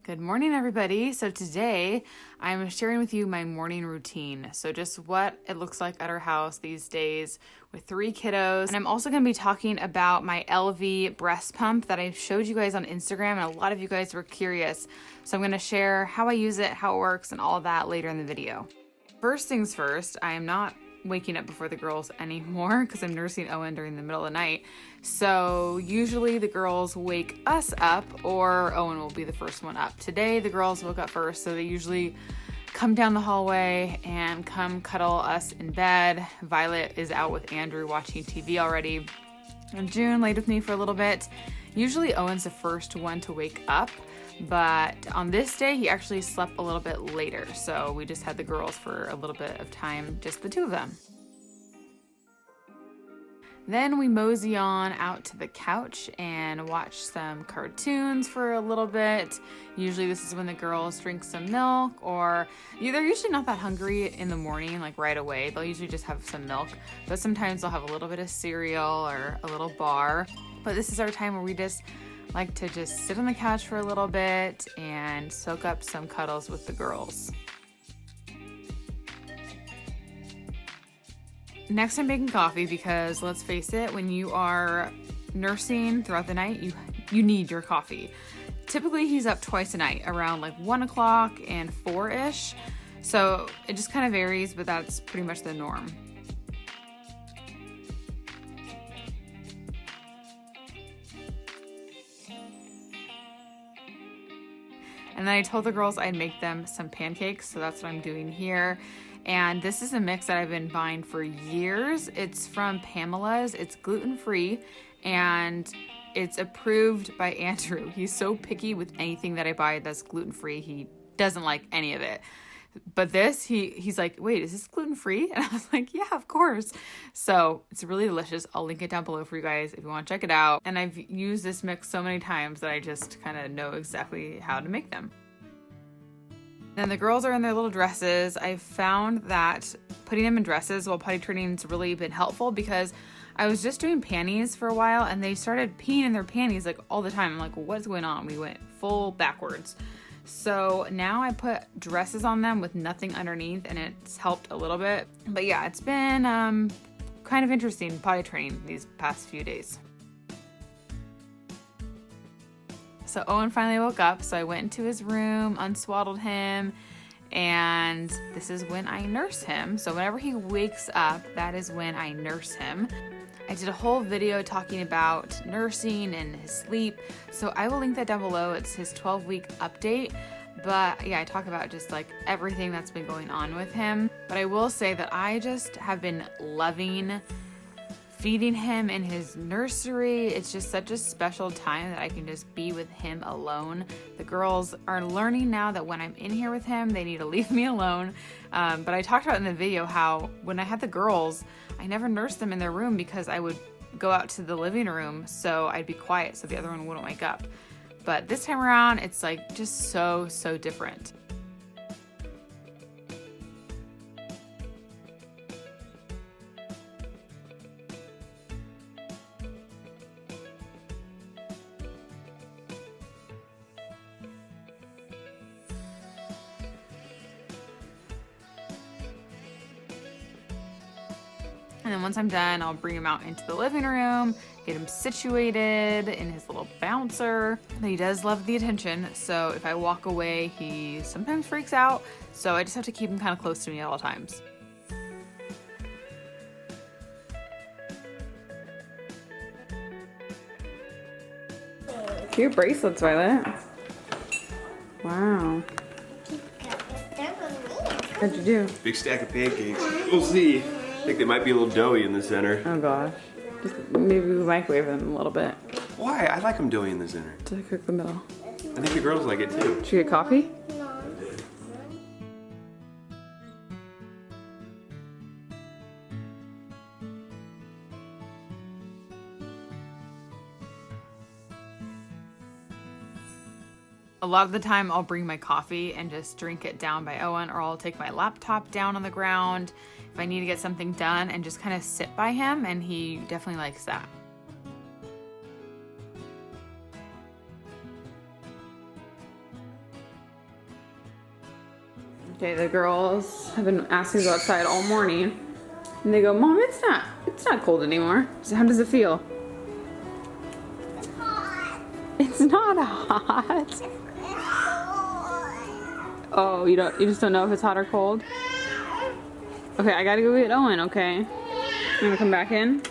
Good morning, everybody. So today I'm sharing with you my morning routine. So just what it looks like at our house these days with 3 kiddos. And I'm also going to be talking about my Elvie breast pump that I showed you guys on Instagram, and a lot of you guys were curious. So I'm going to share how I use it, how it works, and all of that later in the video. First things first, I am not waking up before the girls anymore because I'm nursing Owen during the middle of the night. So usually the girls wake us up or Owen will be the first one up. Today the girls woke up first, so they usually come down the hallway and come cuddle us in bed. Violet is out with Andrew watching TV already. And June laid with me for a little bit. Usually Owen's the first one to wake up, but on this day he actually slept a little bit later, so we just had the girls for a little bit of time, just the 2 of them. Then we mosey on out to the couch and watch some cartoons for a little bit. Usually this is when the girls drink some milk, or they're usually not that hungry in the morning, like right away. They'll usually just have some milk, but sometimes they'll have a little bit of cereal or a little bar. But this is our time where we just like to just sit on the couch for a little bit and soak up some cuddles with the girls. Next, I'm making coffee because let's face it, when you are nursing throughout the night, you need your coffee. Typically he's up twice a night, around like 1 o'clock and 4-ish. So it just kind of varies, but that's pretty much the norm. And then I told the girls I'd make them some pancakes, so that's what I'm doing here. And this is a mix that I've been buying for years. It's from Pamela's. It's gluten-free, and it's approved by Andrew. He's so picky with anything that I buy that's gluten-free. He doesn't like any of it. But this, he's like, wait, is this gluten-free? And I was like, yeah, of course. So it's really delicious. I'll link it down below for you guys if you want to check it out. And I've used this mix so many times that I just kind of know exactly how to make them. Then the girls are in their little dresses. I found that putting them in dresses while potty training has really been helpful because I was just doing panties for a while and they started peeing in their panties like all the time. I'm like, well, what's going on? We went full backwards. So now I put dresses on them with nothing underneath, and it's helped a little bit. But yeah, it's been kind of interesting potty training these past few days. So Owen finally woke up, so I went into his room, unswaddled him, and this is when I nurse him. So whenever he wakes up, that is when I nurse him. I did a whole video talking about nursing and his sleep, so I will link that down below. It's his 12-week update. But yeah, I talk about just like everything that's been going on with him. But I will say that I just have been loving feeding him in his nursery. It's just such a special time that I can just be with him alone. The girls are learning now that when I'm in here with him, they need to leave me alone. But I talked about in the video how when I had the girls, I never nursed them in their room because I would go out to the living room so I'd be quiet so the other one wouldn't wake up. But this time around, it's like just so different. And then once I'm done, I'll bring him out into the living room, get him situated in his little bouncer. He does love the attention, so if I walk away, he sometimes freaks out. So I just have to keep him kind of close to me at all times. Cute bracelets, Violet. Wow. What'd you do? Big stack of pancakes. We'll see. I think they might be a little doughy in the center. Oh gosh. Just maybe we microwave them a little bit. Why? I like them doughy in the center. To cook the middle. I think the girls like it too. Should we get coffee? A lot of the time I'll bring my coffee and just drink it down by Owen, or I'll take my laptop down on the ground if I need to get something done and just kind of sit by him, and he definitely likes that. Okay, the girls have been asking to go outside all morning. And they go, Mom, it's not cold anymore. So how does it feel? It's hot. It's not hot. It's cold. Oh, you just don't know if it's hot or cold? Okay, I gotta go get Owen, okay? You wanna come back in?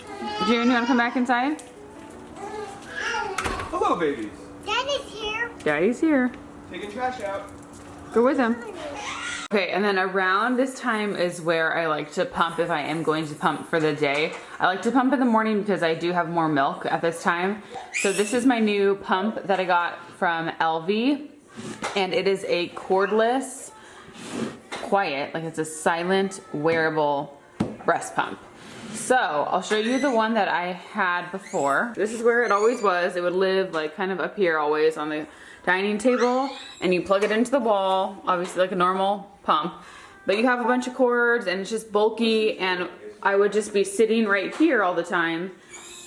June, you wanna come back inside? Hello, babies. Daddy's here. Daddy's here. Taking trash out. Go with him. Okay, and then around this time is where I like to pump if I am going to pump for the day. I like to pump in the morning because I do have more milk at this time. So this is my new pump that I got from Elvie, and it is a cordless, quiet, like it's a silent, wearable breast pump. So I'll show you the one that I had before. This is where it always was. It would live like kind of up here always on the dining table, and you plug it into the wall, obviously like a normal pump, but you have a bunch of cords and it's just bulky, and I would just be sitting right here all the time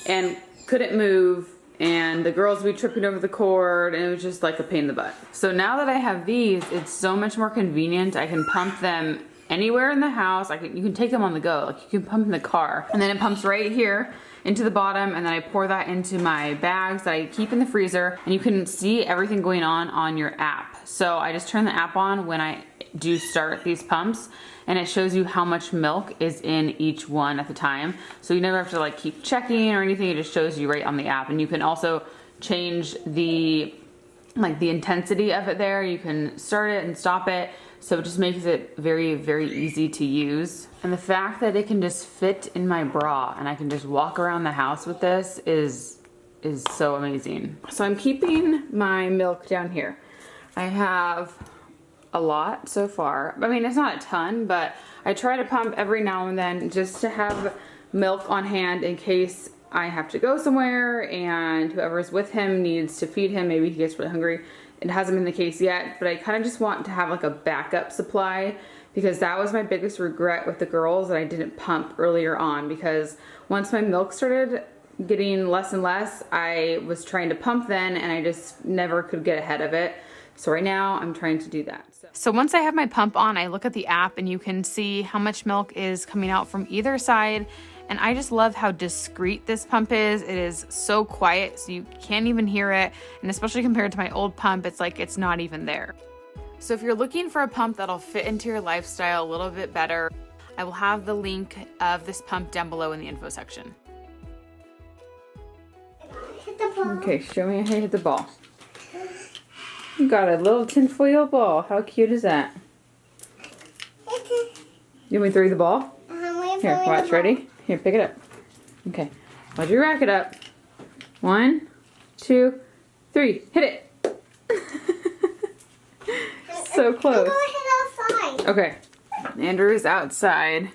and couldn't move, and the girls would be tripping over the cord, and it was just like a pain in the butt. So now that I have these, it's so much more convenient. I can pump them anywhere in the house. You can take them on the go, like you can pump in the car, and then it pumps right here into the bottom, and then I pour that into my bags that I keep in the freezer, and you can see everything going on your app. So I just turn the app on when I do start these pumps, and it shows you how much milk is in each one at the time. So you never have to like keep checking or anything. It just shows you right on the app, and you can also change the intensity of it there. You can start it and stop it. So it just makes it very, very easy to use. And the fact that it can just fit in my bra and I can just walk around the house with this is so amazing. So I'm keeping my milk down here. I have a lot so far. I mean, it's not a ton, but I try to pump every now and then just to have milk on hand in case I have to go somewhere and whoever's with him needs to feed him. Maybe he gets really hungry. It hasn't been the case yet, but I kind of just want to have like a backup supply, because that was my biggest regret with the girls, that I didn't pump earlier on, because once my milk started getting less and less, I was trying to pump then and I just never could get ahead of it. So right now I'm trying to do that. So once I have my pump on, I look at the app and you can see how much milk is coming out from either side. And I just love how discreet this pump is. It is so quiet, so you can't even hear it. And especially compared to my old pump, it's like it's not even there. So if you're looking for a pump that'll fit into your lifestyle a little bit better, I will have the link of this pump down below in the info section. Hit the ball. Okay, show me how you hit the ball. You got a little tinfoil ball. How cute is that? You want me to throw you the ball? Here, watch, ready? Here, pick it up. Okay, why'd you rack it up? 1, 2, 3, hit it. So close. Outside. Okay, Andrew is outside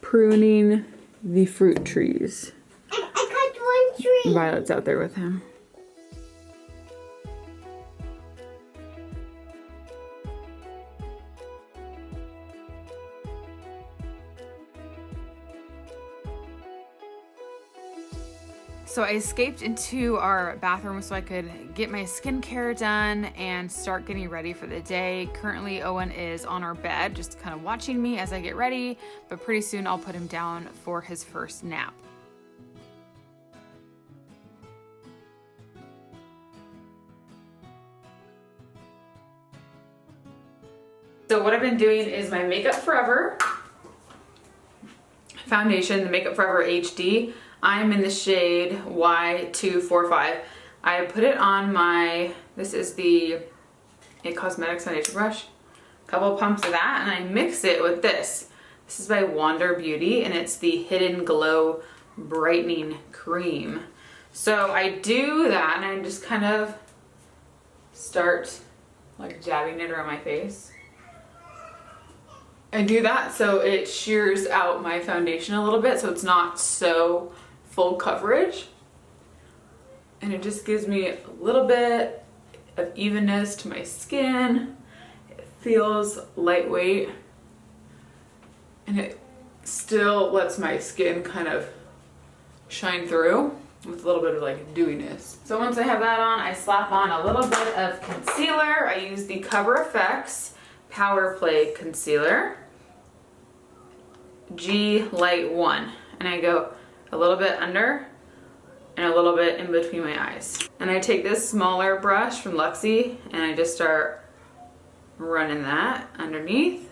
pruning the fruit trees. I cut one tree. Violet's out there with him. So I escaped into our bathroom so I could get my skincare done and start getting ready for the day. Currently, Owen is on our bed, just kind of watching me as I get ready, but pretty soon I'll put him down for his first nap. So what I've been doing is my Makeup Forever foundation, the Makeup Forever HD. I'm in the shade Y245. I put it on my, this is the It Cosmetics foundation brush. A couple pumps of that, and I mix it with this. This is by Wander Beauty, and it's the Hidden Glow Brightening Cream. So I do that, and I just kind of start like dabbing it around my face. I do that so it shears out my foundation a little bit, so it's not so full coverage, and it just gives me a little bit of evenness to my skin. It feels lightweight, and it still lets my skin kind of shine through with a little bit of like dewiness. So once I have that on, I slap on a little bit of concealer. I use the Cover FX Power Play Concealer, G Light 1. And I go a little bit under and a little bit in between my eyes. And I take this smaller brush from Luxie and I just start running that underneath.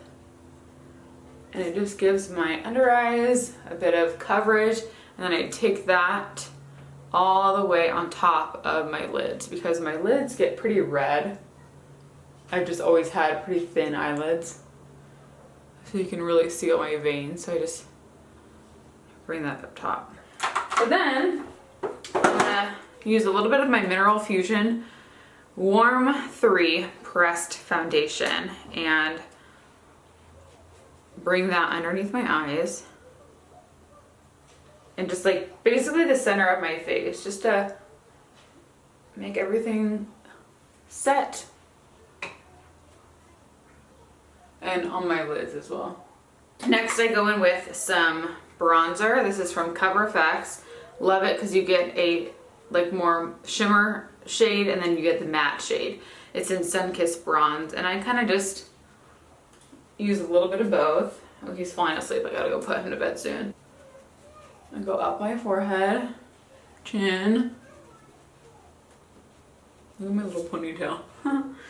And it just gives my under eyes a bit of coverage. And then I take that all the way on top of my lids because my lids get pretty red. I've just always had pretty thin eyelids, so you can really see all my veins. So I just bring that up top. But then I'm gonna use a little bit of my Mineral Fusion Warm 3 Pressed Foundation and bring that underneath my eyes and just like basically the center of my face, just to make everything set. And on my lids as well. Next I go in with some bronzer. This is from Cover FX. Love it because you get a like more shimmer shade and then you get the matte shade. It's in Sunkissed Bronze and I kind of just use a little bit of both. Oh, he's falling asleep. I gotta go put him to bed soon. I go up my forehead, chin. Look at my little ponytail.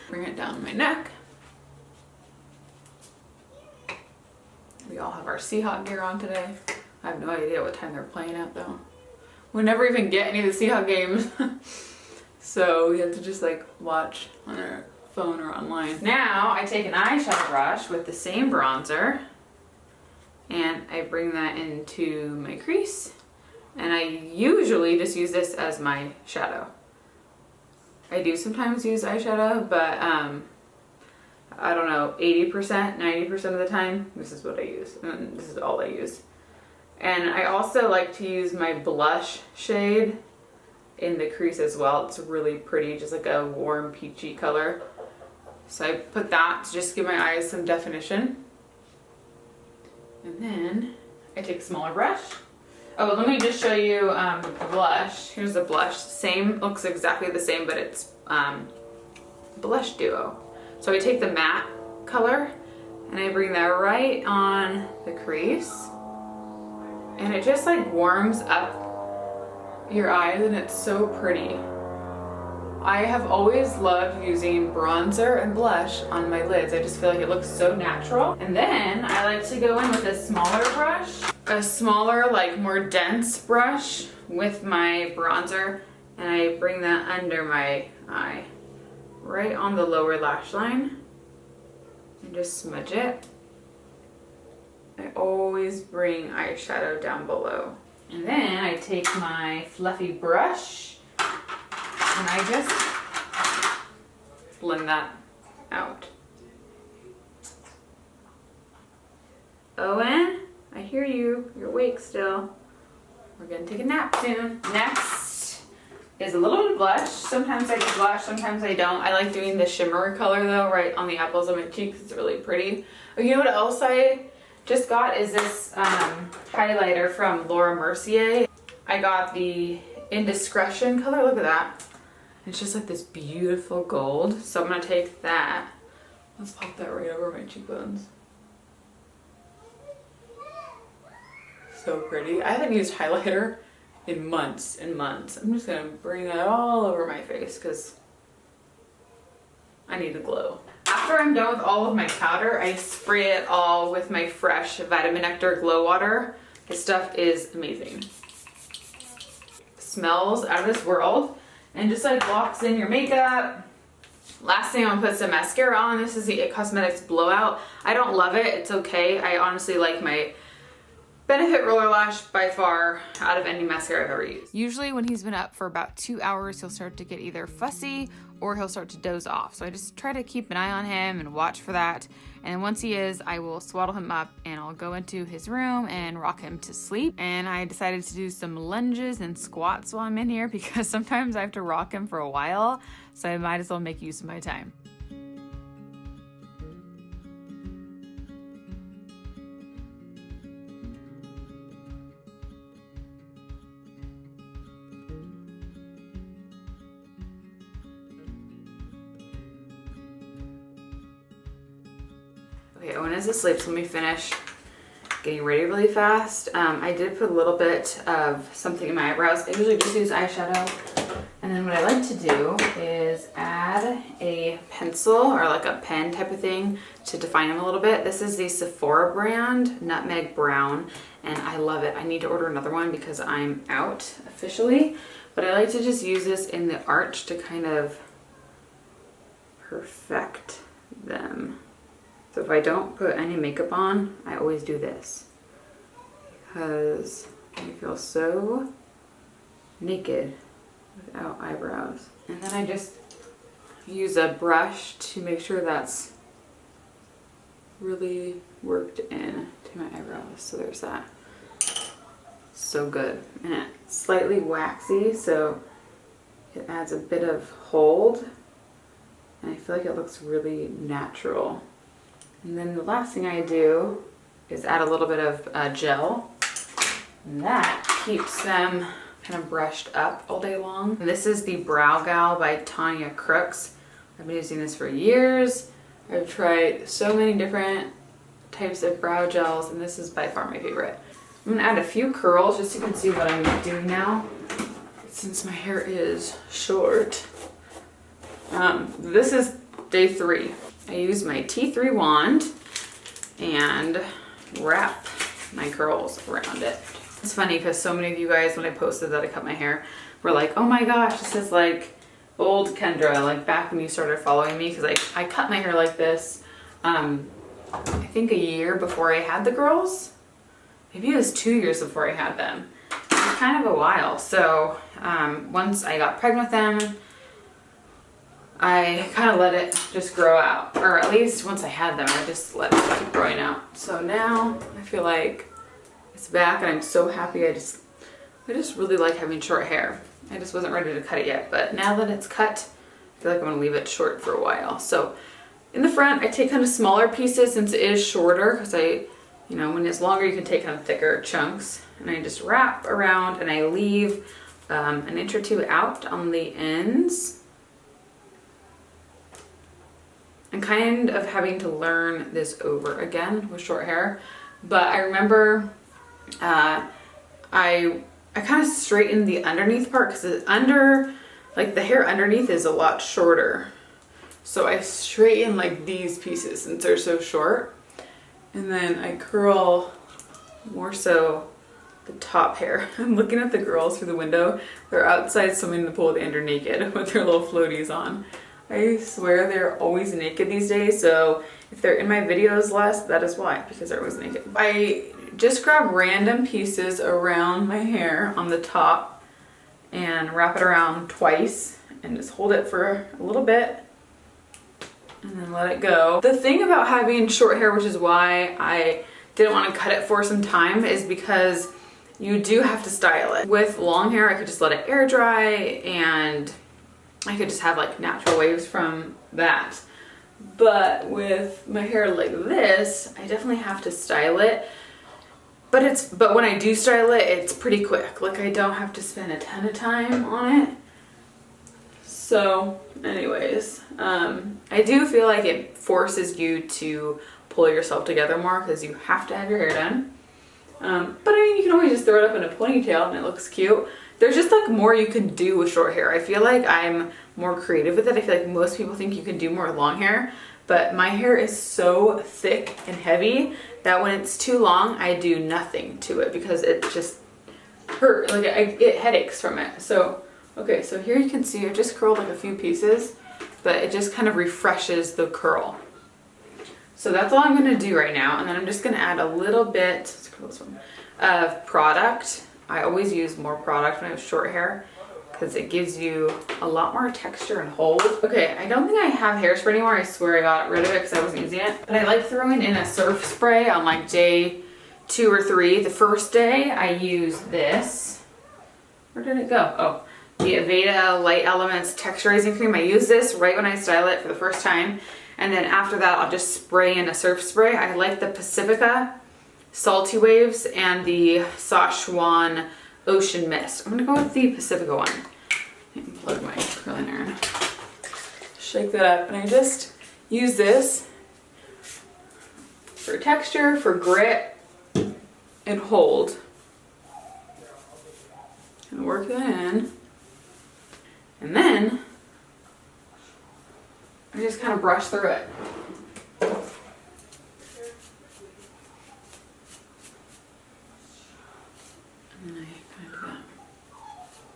Bring it down my neck. We all have our Seahawk gear on today. I have no idea what time they're playing at though. We never even get any of the Seahawk games. So we have to just like watch on our phone or online. Now I take an eyeshadow brush with the same bronzer and I bring that into my crease. And I usually just use this as my shadow. I do sometimes use eyeshadow, but I don't know, 80%, 90% of the time, this is what I use. And this is all I use. And I also like to use my blush shade in the crease as well. It's really pretty, just like a warm peachy color. So I put that to just give my eyes some definition. And then I take a smaller brush. Oh, let me just show you the blush. Here's the blush. Same, looks exactly the same, but it's Blush Duo. So I take the matte color and I bring that right on the crease. And it just like warms up your eyes and it's so pretty. I have always loved using bronzer and blush on my lids. I just feel like it looks so natural. And then I like to go in with a smaller brush, a smaller, like more dense brush with my bronzer. And I bring that under my eye, right on the lower lash line, and just smudge it. I always bring eyeshadow down below. And then I take my fluffy brush and I just blend that out. Owen, I hear you. You're awake still. We're gonna take a nap soon. Next is a little bit of blush. Sometimes I do blush, sometimes I don't. I like doing the shimmer color though, right on the apples of my cheeks. It's really pretty. Oh, you know what else I just got is this highlighter from Laura Mercier. I got the Indiscretion color. Look at that. It's just like this beautiful gold. So I'm gonna take that. Let's pop that right over my cheekbones. So pretty. I haven't used highlighter in months and months. I'm just gonna bring that all over my face because I need a glow. After I'm done with all of my powder, I spray it all with my fresh Vitamin Nectar Glow Water. This stuff is amazing. Smells out of this world and just like locks in your makeup. Last thing, I'm gonna put some mascara on. This is the It Cosmetics Blowout. I don't love it, it's okay. I honestly like my Benefit Roller Lash by far out of any mascara I've ever used. Usually when he's been up for about 2 hours, he'll start to get either fussy or he'll start to doze off. So I just try to keep an eye on him and watch for that. And once he is, I will swaddle him up and I'll go into his room and rock him to sleep. And I decided to do some lunges and squats while I'm in here because sometimes I have to rock him for a while. So I might as well make use of my time. Okay, Owen is asleep, so let me finish getting ready really fast. I did put a little bit of something in my eyebrows. I usually just use eyeshadow. And then what I like to do is add a pencil or like a pen type of thing to define them a little bit. This is the Sephora brand, Nutmeg Brown, and I love it. I need to order another one because I'm out officially. But I like to just use this in the arch to kind of perfect them. So if I don't put any makeup on, I always do this because I feel so naked without eyebrows. And then I just use a brush to make sure that's really worked in to my eyebrows. So there's that. So good. And it's slightly waxy, so it adds a bit of hold. And I feel like it looks really natural. And then the last thing I do is add a little bit of gel. And that keeps them kind of brushed up all day long. And this is the Brow Gal by Tanya Crooks. I've been using this for years. I've tried so many different types of brow gels, and this is by far my favorite. I'm gonna add a few curls just so you can see what I'm doing now, since my hair is short. This is day 3. I use my T3 wand and wrap my curls around it. It's funny because so many of you guys, when I posted that I cut my hair, were like, oh my gosh, this is like old Kendra, like back when you started following me, because I cut my hair like this, I think a year before I had the girls. Maybe it was 2 years before I had them. It was kind of a while. So once I got pregnant with them, I kind of let it just grow out, or at least once I had them, I just let it keep growing out. So now I feel like it's back, and I'm so happy. I just really like having short hair. I just wasn't ready to cut it yet, but now that it's cut, I feel like I'm gonna leave it short for a while. So in the front, I take kind of smaller pieces since it is shorter, because when it's longer, you can take kind of thicker chunks, and I just wrap around and I leave an inch or two out on the ends. I'm kind of having to learn this over again with short hair, but I remember I kind of straightened the underneath part because the hair underneath is a lot shorter. So I straighten like these pieces since they're so short, and then I curl more so the top hair. I'm looking at the girls through the window. They're outside swimming in the pool, and they're naked with their little floaties on. I swear they're always naked these days, so if they're in my videos less, that is why, because they're always naked. I just grab random pieces around my hair on the top and wrap it around twice and just hold it for a little bit and then let it go. The thing about having short hair, which is why I didn't want to cut it for some time, is because you do have to style it. With long hair, I could just let it air dry and I could just have like natural waves from that. But with my hair like this, I definitely have to style it. But when I do style it, it's pretty quick. Like I don't have to spend a ton of time on it. So anyways, I do feel like it forces you to pull yourself together more because you have to have your hair done. But I mean, you can always just throw it up in a ponytail and it looks cute. There's just like more you can do with short hair. I feel like I'm more creative with it. I feel like most people think you can do more long hair, but my hair is so thick and heavy that when it's too long, I do nothing to it because it just hurt. Like I get headaches from it. So, okay, so here you can see I just curled like a few pieces, but it just kind of refreshes the curl. So that's all I'm gonna do right now. And then I'm just gonna add a little bit, let's curl this one, of product. I always use more product when I have short hair because it gives you a lot more texture and hold. Okay, I don't think I have hairspray anymore. I swear I got rid of it because I wasn't using it. But I like throwing in a surf spray on like day 2 or 3. The first day I use this. Where did it go? Oh, the Aveda Light Elements Texturizing Cream. I use this right when I style it for the first time. And then after that, I'll just spray in a surf spray. I like the Pacifica Salty Waves and the Szechuan Ocean Mist. I'm gonna go with the Pacifica one. Plug my curling iron. Shake that up, and I just use this for texture, for grit, and hold. And work that in. And then I just kind of brush through it.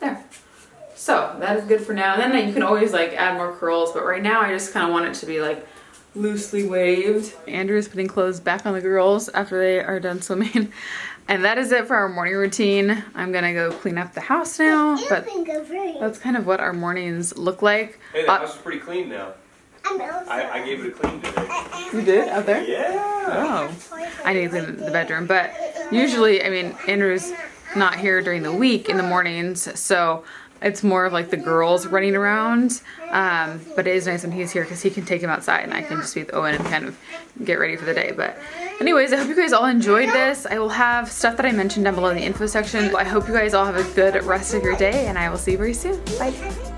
There. So that is good for now. And then you can always like add more curls, but right now I just kind of want it to be like loosely waved. Andrew is putting clothes back on the girls after they are done swimming. And that is it for our morning routine. I'm gonna go clean up the house now, but that's kind of what our mornings look like. Hey, the house is pretty clean now. I gave it a clean today. You did? Out there? Yeah. Oh. I need to clean the bedroom, but usually, I mean, Andrew's not here during the week in the mornings, so it's more of like the girls running around. But it is nice when he's here because he can take him outside and I can just be with Owen and kind of get ready for the day. But anyways, I hope you guys all enjoyed this. I will have stuff that I mentioned down below in the info section. I hope you guys all have a good rest of your day and I will see you very soon. Bye.